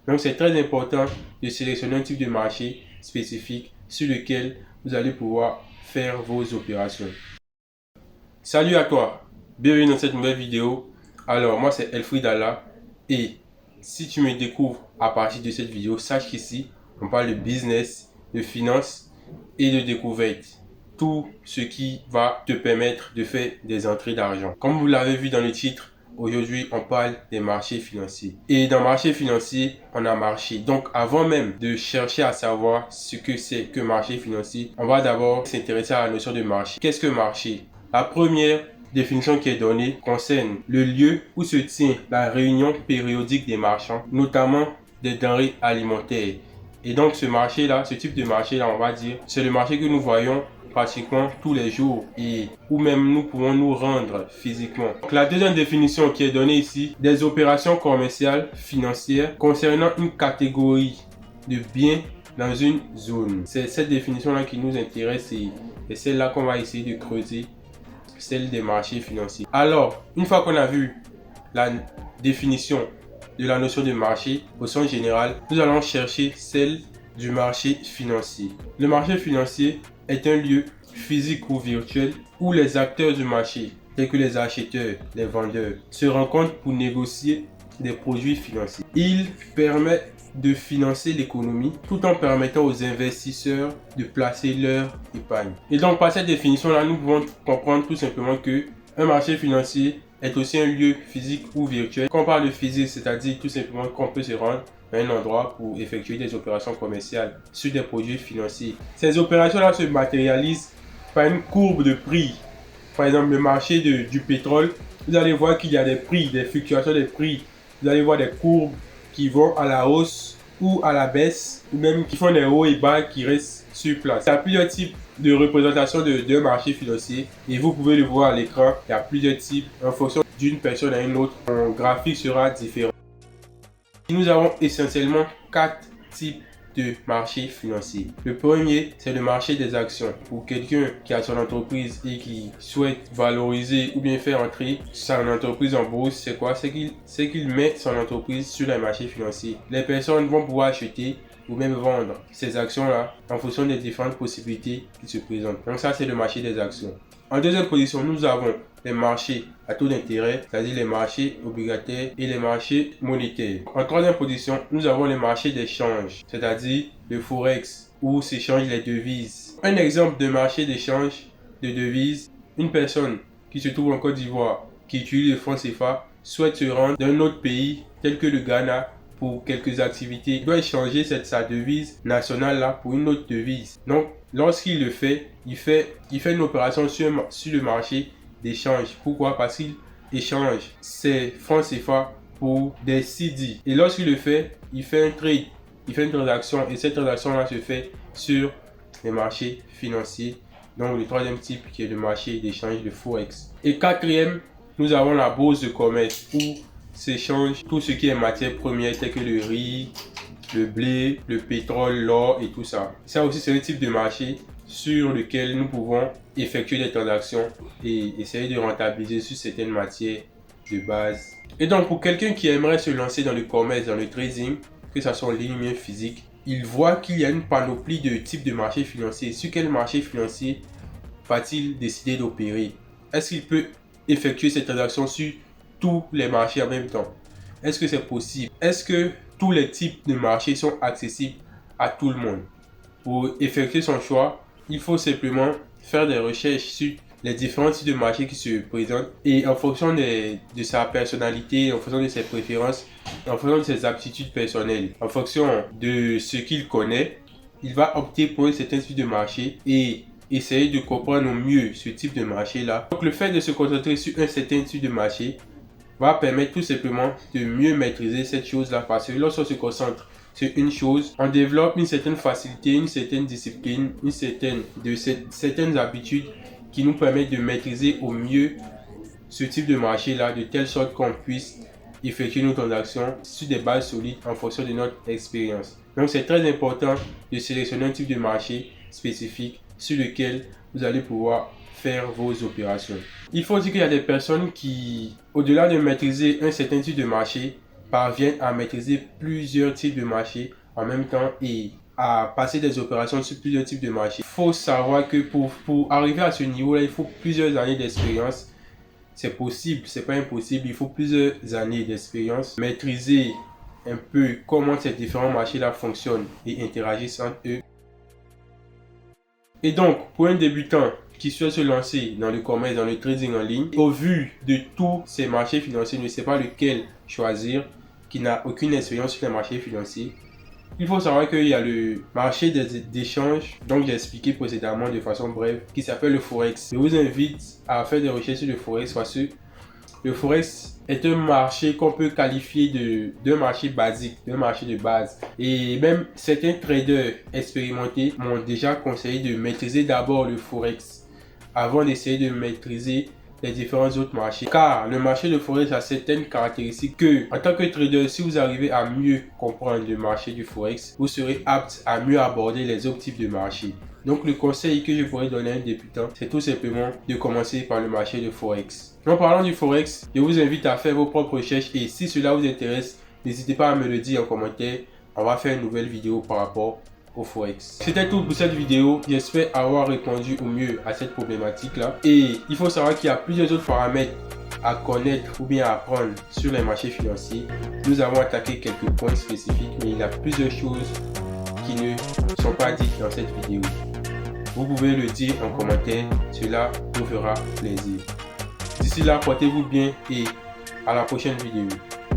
Donc c'est très important de sélectionner un type de marché spécifique sur lequel vous allez pouvoir faire vos opérations. Salut à toi, bienvenue dans cette nouvelle vidéo. Alors moi c'est Elfried Allah et si tu me découvres à partir de cette vidéo, sache qu'ici on parle de business, de finance et de découverte. Tout ce qui va te permettre de faire des entrées d'argent. Comme vous l'avez vu dans le titre, aujourd'hui on parle des marchés financiers. Et dans marché financier, on a marché. Donc avant même de chercher à savoir ce que c'est que marché financier, on va d'abord s'intéresser à la notion de marché. Qu'est-ce que marché? La première définition qui est donnée concerne le lieu où se tient la réunion périodique des marchands, notamment des denrées alimentaires. Et donc ce marché-là, ce type de marché-là, on va dire, c'est le marché que nous voyons pratiquement tous les jours et où même nous pouvons nous rendre physiquement. Donc, la deuxième définition qui est donnée ici, des opérations commerciales financières concernant une catégorie de biens dans une zone. C'est cette définition-là qui nous intéresse et celle-là qu'on va essayer de creuser, celle des marchés financiers. Alors, une fois qu'on a vu la définition de la notion de marché au sens général, nous allons chercher celle du marché financier. Le marché financier est un lieu physique ou virtuel où les acteurs du marché, tels que les acheteurs, les vendeurs, se rencontrent pour négocier des produits financiers. Il permet de financer l'économie tout en permettant aux investisseurs de placer leur épargne. Et donc par cette définition-là, nous pouvons comprendre tout simplement que un marché financier est aussi un lieu physique ou virtuel. Quand on parle de physique, c'est-à-dire tout simplement qu'on peut se rendre à un endroit pour effectuer des opérations commerciales sur des produits financiers. Ces opérations-là se matérialisent par une courbe de prix. Par exemple, le marché du pétrole, vous allez voir qu'il y a des prix, des fluctuations des prix. Vous allez voir des courbes qui vont à la hausse ou à la baisse, ou même qui font des hauts et bas qui restent sur place. Il y a plusieurs types de représentation d'un marché financier et vous pouvez le voir à l'écran. Il y a plusieurs types en fonction d'une personne à une autre. Mon graphique sera différent. Nous avons essentiellement 4 types de marché financier. Le premier, c'est le marché des actions. Pour quelqu'un qui a son entreprise et qui souhaite valoriser ou bien faire entrer son entreprise en bourse, c'est quoi? C'est qu'il met son entreprise sur les marchés financiers. Les personnes vont pouvoir acheter ou même vendre ces actions-là en fonction des différentes possibilités qui se présentent. Donc ça, c'est le marché des actions. En deuxième position, nous avons les marchés à taux d'intérêt, c'est-à-dire les marchés obligataires et les marchés monétaires. En troisième position, nous avons les marchés d'échange, c'est-à-dire le forex, où s'échangent les devises. Un exemple de marché d'échange de devises, une personne qui se trouve en Côte d'Ivoire, qui utilise le franc CFA, souhaite se rendre dans un autre pays, tel que le Ghana, pour quelques activités. Il doit échanger sa devise nationale là pour une autre devise. Donc, lorsqu'il le fait, il fait une opération sur le marché d'échange. Pourquoi? Parce qu'il échange ses francs CFA pour des CD. Et lorsqu'il le fait, il fait un trade, il fait une transaction et cette transaction-là se fait sur les marchés financiers. Donc, le troisième type qui est le marché d'échange de Forex. Et quatrième, nous avons la bourse de commerce où s'échange tout ce qui est matière première telle que le riz, le blé, le pétrole, l'or et tout ça. Ça aussi c'est un type de marché sur lequel nous pouvons effectuer des transactions et essayer de rentabiliser sur certaines matières de base. Et donc pour quelqu'un qui aimerait se lancer dans le commerce, dans le trading, que ce soit en ligne ou physique, il voit qu'il y a une panoplie de types de marchés financiers. Sur quel marché financier va-t-il décider d'opérer? Est-ce qu'il peut effectuer ces transactions sur tous les marchés en même temps? Est-ce que c'est possible? Est-ce que tous les types de marchés sont accessibles à tout le monde? Pour effectuer son choix, il faut simplement faire des recherches sur les différents types de marchés qui se présentent et en fonction de sa personnalité, en fonction de ses préférences, en fonction de ses aptitudes personnelles, en fonction de ce qu'il connaît, il va opter pour un certain type de marché et essayer de comprendre au mieux ce type de marché-là. Donc le fait de se concentrer sur un certain type de marché va permettre tout simplement de mieux maîtriser cette chose-là parce que lorsqu'on se concentre sur une chose, on développe une certaine facilité, une certaine discipline, certaines habitudes qui nous permettent de maîtriser au mieux ce type de marché-là de telle sorte qu'on puisse effectuer nos transactions sur des bases solides en fonction de notre expérience. Donc c'est très important de sélectionner un type de marché spécifique sur lequel vous allez pouvoir faire vos opérations. Il faut dire qu'il y a des personnes qui, au-delà de maîtriser un certain type de marché, parviennent à maîtriser plusieurs types de marchés en même temps et à passer des opérations sur plusieurs types de marchés. Il faut savoir que pour arriver à ce niveau-là, il faut plusieurs années d'expérience. C'est possible, c'est pas impossible, il faut plusieurs années d'expérience, maîtriser un peu comment ces différents marchés-là fonctionnent et interagissent entre eux. Et donc, pour un débutant qui souhaite se lancer dans le commerce, dans le trading en ligne, au vu de tous ces marchés financiers, ne sait pas lequel choisir, qui n'a aucune expérience sur les marchés financiers, il faut savoir qu'il y a le marché d'échange, donc j'ai expliqué précédemment de façon brève, qui s'appelle le Forex. Je vous invite à faire des recherches sur le Forex parce que le Forex est un marché qu'on peut qualifier d'un marché basique, d'un marché de base. Et même certains traders expérimentés m'ont déjà conseillé de maîtriser d'abord le Forex avant d'essayer de maîtriser les différents autres marchés. Car le marché de Forex a certaines caractéristiques que, en tant que trader, si vous arrivez à mieux comprendre le marché du Forex, vous serez apte à mieux aborder les autres types de marchés. Donc le conseil que je pourrais donner à un débutant, c'est tout simplement de commencer par le marché de Forex. En parlant du Forex, je vous invite à faire vos propres recherches et si cela vous intéresse, n'hésitez pas à me le dire en commentaire. On va faire une nouvelle vidéo par rapport au Forex. C'était tout pour cette vidéo. J'espère avoir répondu au mieux à cette problématique là. Et il faut savoir qu'il y a plusieurs autres paramètres à connaître ou bien à apprendre sur les marchés financiers. Nous avons attaqué quelques points spécifiques, mais il y a plusieurs choses qui ne sont pas dites dans cette vidéo. Vous pouvez le dire en commentaire, cela vous fera plaisir. D'ici là, portez-vous bien et à la prochaine vidéo.